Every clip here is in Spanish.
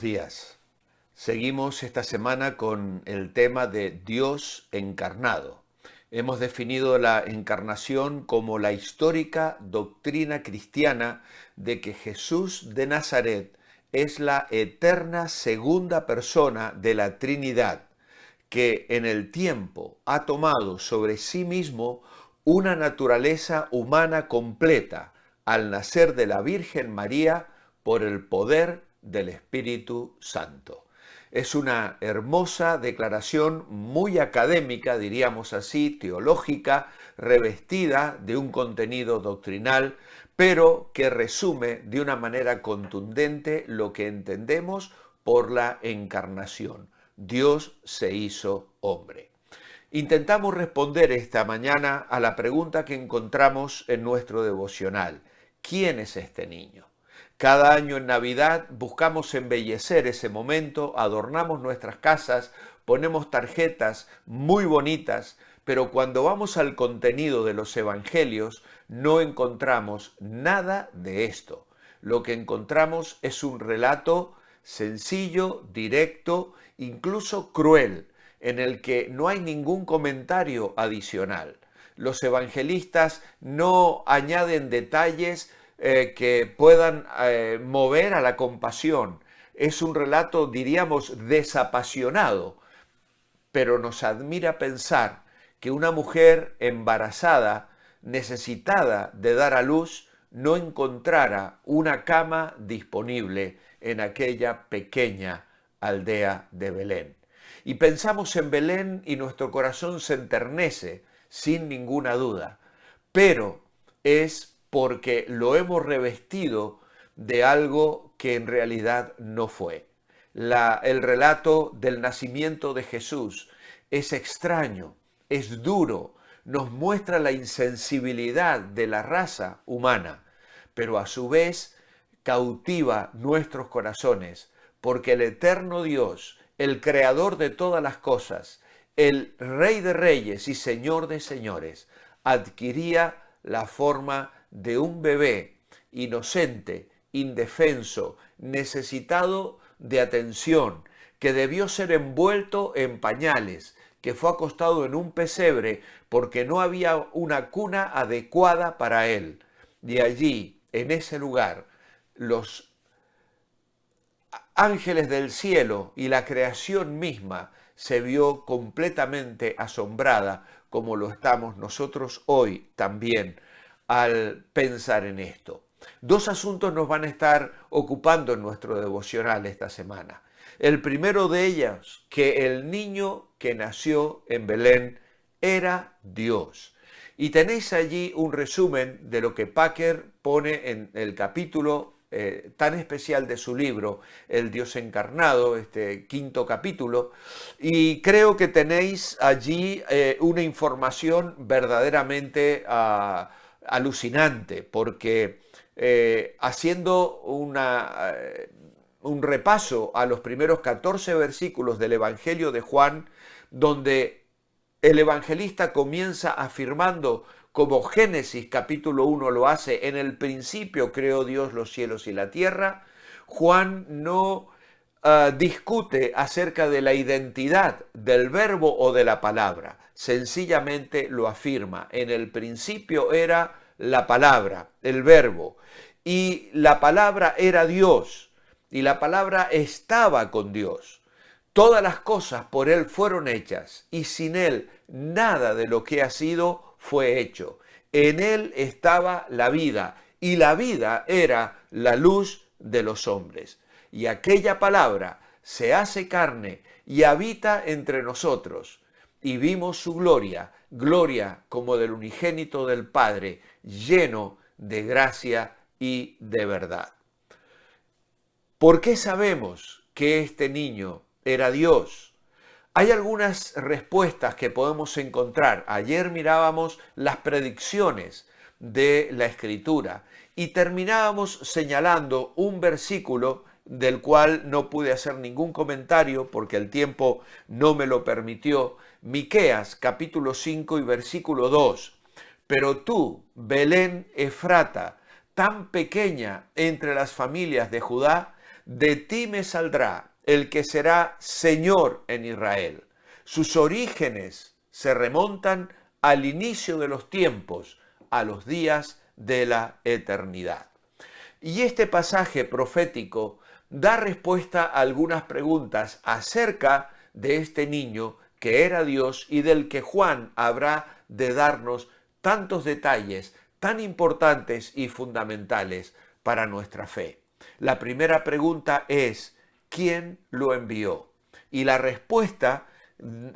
días. Seguimos esta semana con el tema de Dios encarnado. Hemos definido la encarnación como la histórica doctrina cristiana de que Jesús de Nazaret es la eterna segunda persona de la Trinidad, que en el tiempo ha tomado sobre sí mismo una naturaleza humana completa al nacer de la Virgen María por el poder del Espíritu Santo. Es una hermosa declaración muy académica, diríamos así, teológica, revestida de un contenido doctrinal, pero que resume de una manera contundente lo que entendemos por la encarnación. Dios se hizo hombre. Intentamos responder esta mañana a la pregunta que encontramos en nuestro devocional. ¿Quién es este niño? Cada año en Navidad buscamos embellecer ese momento, adornamos nuestras casas, ponemos tarjetas muy bonitas, pero cuando vamos al contenido de los evangelios no encontramos nada de esto. Lo que encontramos es un relato sencillo, directo, incluso cruel, en el que no hay ningún comentario adicional. Los evangelistas no añaden detalles que puedan mover a la compasión. Es un relato, diríamos, desapasionado, pero nos admira pensar que una mujer embarazada, necesitada de dar a luz, no encontrara una cama disponible en aquella pequeña aldea de Belén. Y pensamos en Belén y nuestro corazón se enternece, sin ninguna duda, pero es porque lo hemos revestido de algo que en realidad no fue. El relato del nacimiento de Jesús es extraño, es duro, nos muestra la insensibilidad de la raza humana, pero a su vez cautiva nuestros corazones, porque el eterno Dios, el creador de todas las cosas, el Rey de Reyes y Señor de Señores, adquiría la forma de un bebé inocente, indefenso, necesitado de atención, que debió ser envuelto en pañales, que fue acostado en un pesebre porque no había una cuna adecuada para él. Y allí, en ese lugar, los ángeles del cielo y la creación misma se vio completamente asombrada, como lo estamos nosotros hoy también al pensar en esto. Dos asuntos nos van a estar ocupando en nuestro devocional esta semana. El primero de ellos, que el niño que nació en Belén era Dios. Y tenéis allí un resumen de lo que Packer pone en el capítulo tan especial de su libro, El Dios encarnado, este quinto capítulo, y creo que tenéis allí una información verdaderamente alucinante, porque haciendo un repaso a los primeros 14 versículos del Evangelio de Juan, donde el evangelista comienza afirmando, como Génesis capítulo 1 lo hace, en el principio creó Dios los cielos y la tierra, Juan no discute acerca de la identidad del verbo o de la palabra, sencillamente lo afirma. En el principio era la palabra, el verbo, y la palabra era Dios, y la palabra estaba con Dios. Todas las cosas por Él fueron hechas, y sin Él nada de lo que ha sido fue hecho. En Él estaba la vida, y la vida era la luz de los hombres. Y aquella palabra se hace carne y habita entre nosotros. Y vimos su gloria, gloria como del unigénito del Padre, lleno de gracia y de verdad. ¿Por qué sabemos que este niño era Dios? Hay algunas respuestas que podemos encontrar. Ayer mirábamos las predicciones de la Escritura y terminábamos señalando un versículo del cual no pude hacer ningún comentario porque el tiempo no me lo permitió. Miqueas capítulo 5 y versículo 2. Pero tú, Belén Efrata, tan pequeña entre las familias de Judá, de ti me saldrá el que será Señor en Israel. Sus orígenes se remontan al inicio de los tiempos, a los días de la eternidad. Y este pasaje profético da respuesta a algunas preguntas acerca de este niño que era Dios y del que Juan habrá de darnos tantos detalles tan importantes y fundamentales para nuestra fe. La primera pregunta es, ¿quién lo envió? Y la respuesta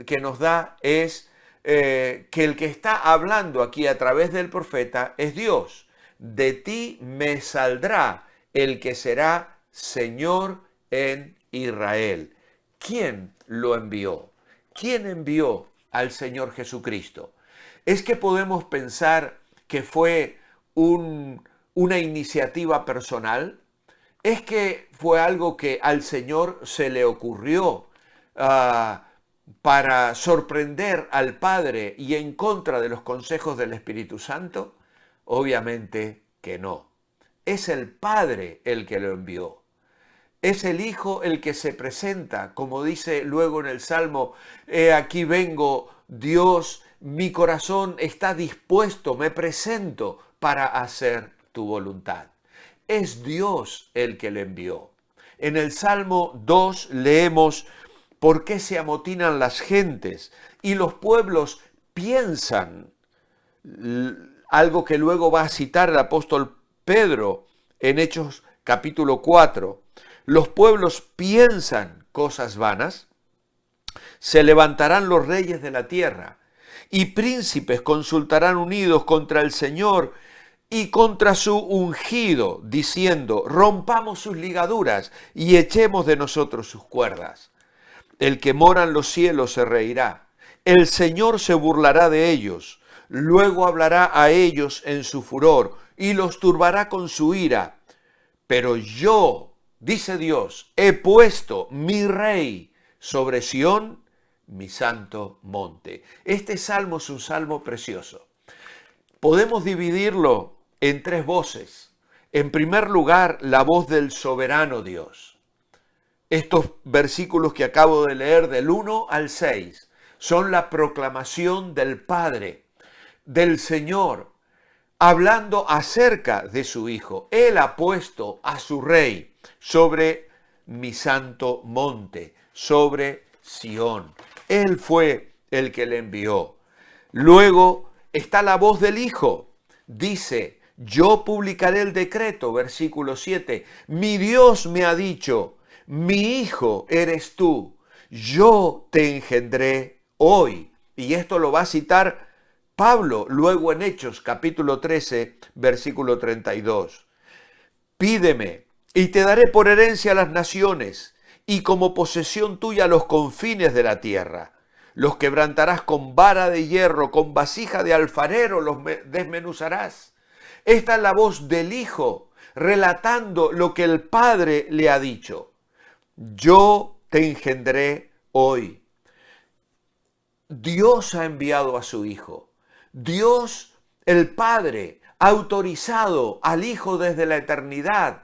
que nos da es que el que está hablando aquí a través del profeta es Dios. De ti me saldrá el que será Señor en Israel. ¿Quién lo envió? ¿Quién envió al Señor Jesucristo? ¿Es que podemos pensar que fue una iniciativa personal? ¿Es que fue algo que al Señor se le ocurrió para sorprender al Padre y en contra de los consejos del Espíritu Santo? Obviamente que no. Es el Padre el que lo envió. Es el Hijo el que se presenta, como dice luego en el Salmo, aquí vengo, Dios, mi corazón está dispuesto, me presento para hacer tu voluntad. Es Dios el que le envió. En el Salmo 2 leemos, ¿por qué se amotinan las gentes y los pueblos piensan? Algo que luego va a citar el apóstol Pedro en Hechos capítulo 4. Los pueblos piensan cosas vanas, se levantarán los reyes de la tierra y príncipes consultarán unidos contra el Señor y contra su ungido, diciendo, rompamos sus ligaduras y echemos de nosotros sus cuerdas. El que mora en los cielos se reirá, el Señor se burlará de ellos, luego hablará a ellos en su furor y los turbará con su ira. Pero yo, dice Dios, he puesto mi rey sobre Sión, mi santo monte. Este salmo es un salmo precioso. Podemos dividirlo en tres voces. En primer lugar, la voz del soberano Dios. Estos versículos que acabo de leer del 1 al 6 son la proclamación del Padre, del Señor, hablando acerca de su Hijo. Él ha puesto a su Rey sobre mi santo monte, sobre Sión. Él fue el que le envió. Luego está la voz del Hijo. Dice, yo publicaré el decreto, versículo 7. Mi Dios me ha dicho, mi Hijo eres tú, yo te engendré hoy. Y esto lo va a citar Pablo luego en Hechos capítulo 13, versículo 32. Pídeme y te daré por herencia a las naciones y como posesión tuya los confines de la tierra. Los quebrantarás con vara de hierro, con vasija de alfarero los desmenuzarás. Esta es la voz del Hijo relatando lo que el Padre le ha dicho. Yo te engendré hoy. Dios ha enviado a su Hijo. Dios, el Padre, ha autorizado al Hijo desde la eternidad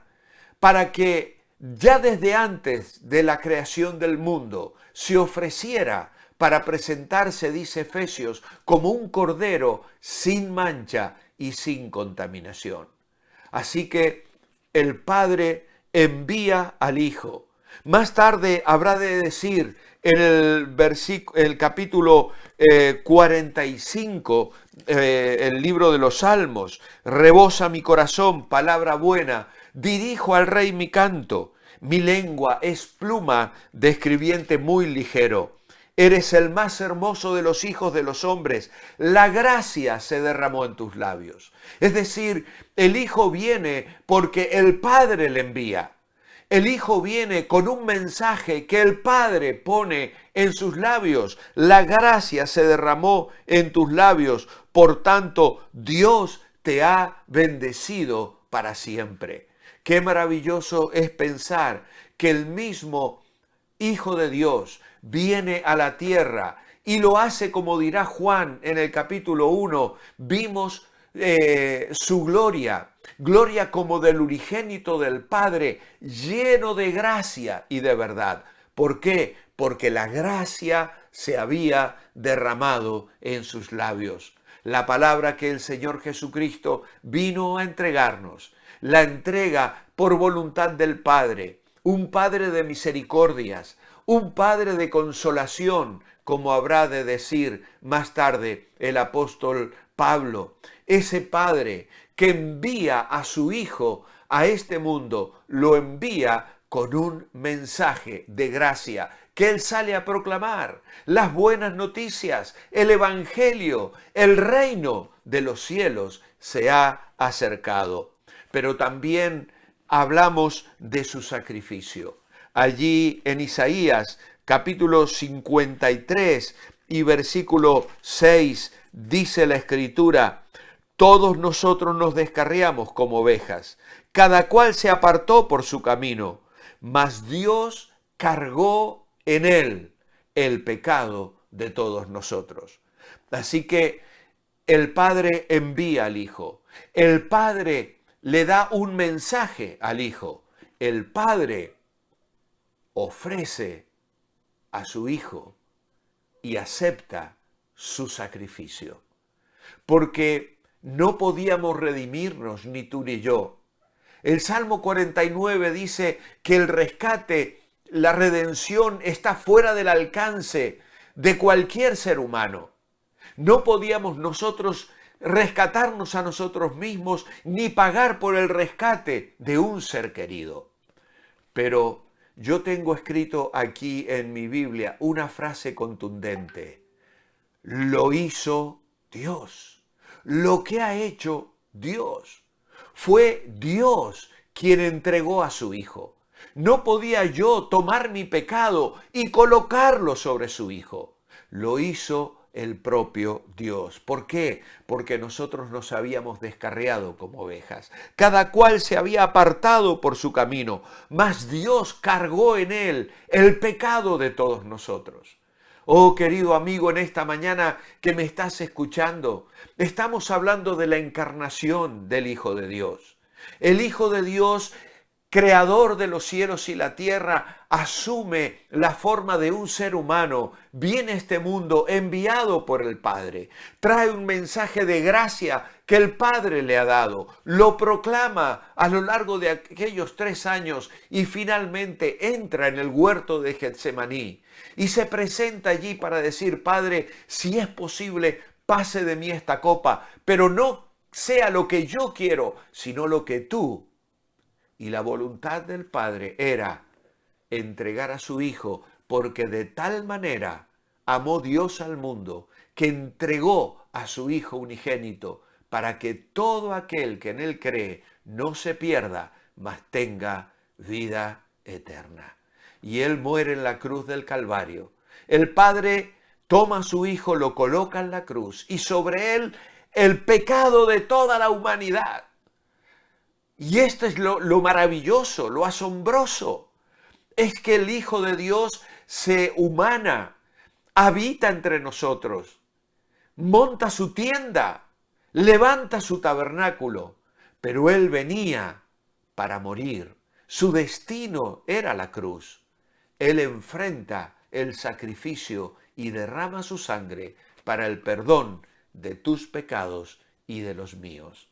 para que ya desde antes de la creación del mundo se ofreciera para presentarse, dice Efesios, como un cordero sin mancha y sin contaminación. Así que el Padre envía al Hijo. Más tarde habrá de decir en el capítulo 45, el libro de los Salmos, rebosa mi corazón, palabra buena, dirijo al Rey mi canto, mi lengua es pluma de escribiente muy ligero. Eres el más hermoso de los hijos de los hombres, la gracia se derramó en tus labios. Es decir, el Hijo viene porque el Padre le envía. El Hijo viene con un mensaje que el Padre pone en sus labios. La gracia se derramó en tus labios. Por tanto, Dios te ha bendecido para siempre. Qué maravilloso es pensar que el mismo Hijo de Dios viene a la tierra y lo hace como dirá Juan en el capítulo 1. Vimos su gloria. Gloria como del unigénito del Padre, lleno de gracia y de verdad. ¿Por qué? Porque la gracia se había derramado en sus labios. La palabra que el Señor Jesucristo vino a entregarnos, la entrega por voluntad del Padre, un Padre de misericordias, un Padre de consolación, como habrá de decir más tarde el apóstol Pablo. Ese Padre que envía a su Hijo a este mundo, lo envía con un mensaje de gracia que Él sale a proclamar, las buenas noticias, el Evangelio, el reino de los cielos se ha acercado. Pero también hablamos de su sacrificio. Allí en Isaías capítulo 53 y versículo 6 dice la Escritura: todos nosotros nos descarriamos como ovejas, cada cual se apartó por su camino, mas Dios cargó en él el pecado de todos nosotros. Así que el Padre envía al Hijo, el Padre le da un mensaje al Hijo, el Padre ofrece a su Hijo y acepta su sacrificio. Porque no podíamos redimirnos ni tú ni yo. El Salmo 49 dice que el rescate, la redención está fuera del alcance de cualquier ser humano. No podíamos nosotros rescatarnos a nosotros mismos ni pagar por el rescate de un ser querido. Pero yo tengo escrito aquí en mi Biblia una frase contundente: lo hizo Dios. Lo que ha hecho Dios. Fue Dios quien entregó a su Hijo. No podía yo tomar mi pecado y colocarlo sobre su Hijo. Lo hizo el propio Dios. ¿Por qué? Porque nosotros nos habíamos descarriado como ovejas. Cada cual se había apartado por su camino, mas Dios cargó en él el pecado de todos nosotros. Oh, querido amigo, en esta mañana que me estás escuchando, estamos hablando de la encarnación del Hijo de Dios. El Hijo de Dios, creador de los cielos y la tierra, asume la forma de un ser humano, viene a este mundo enviado por el Padre, trae un mensaje de gracia que el Padre le ha dado, lo proclama a lo largo de aquellos 3 años y finalmente entra en el huerto de Getsemaní y se presenta allí para decir: Padre, si es posible, pase de mí esta copa, pero no sea lo que yo quiero, sino lo que tú. Y la voluntad del Padre era entregar a su Hijo, porque de tal manera amó Dios al mundo, que entregó a su Hijo unigénito, para que todo aquel que en Él cree no se pierda, mas tenga vida eterna. Y Él muere en la cruz del Calvario. El Padre toma a su Hijo, lo coloca en la cruz, y sobre Él el pecado de toda la humanidad. Y esto es lo maravilloso, lo asombroso. Es que el Hijo de Dios se humana, habita entre nosotros, monta su tienda, levanta su tabernáculo, pero Él venía para morir. Su destino era la cruz. Él enfrenta el sacrificio y derrama su sangre para el perdón de tus pecados y de los míos.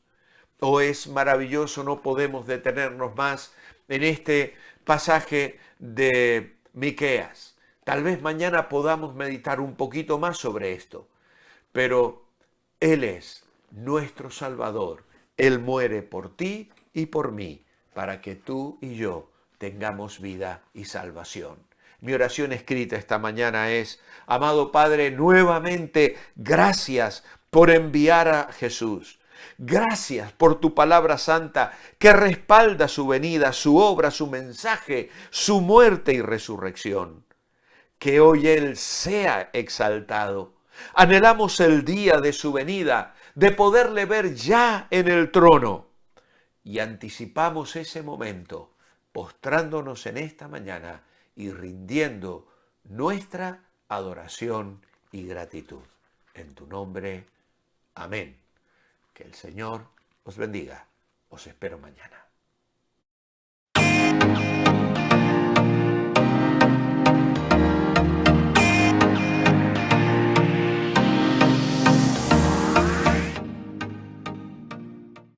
Oh, es maravilloso, no podemos detenernos más en este pasaje de Miqueas. Tal vez mañana podamos meditar un poquito más sobre esto, pero Él es nuestro Salvador. Él muere por ti y por mí, para que tú y yo tengamos vida y salvación. Mi oración escrita esta mañana es: amado Padre, nuevamente gracias por enviar a Jesús. Gracias por tu palabra santa que respalda su venida, su obra, su mensaje, su muerte y resurrección. Que hoy Él sea exaltado. Anhelamos el día de su venida, de poderle ver ya en el trono. Y anticipamos ese momento, postrándonos en esta mañana y rindiendo nuestra adoración y gratitud. En tu nombre, amén. Que el Señor os bendiga. Os espero mañana.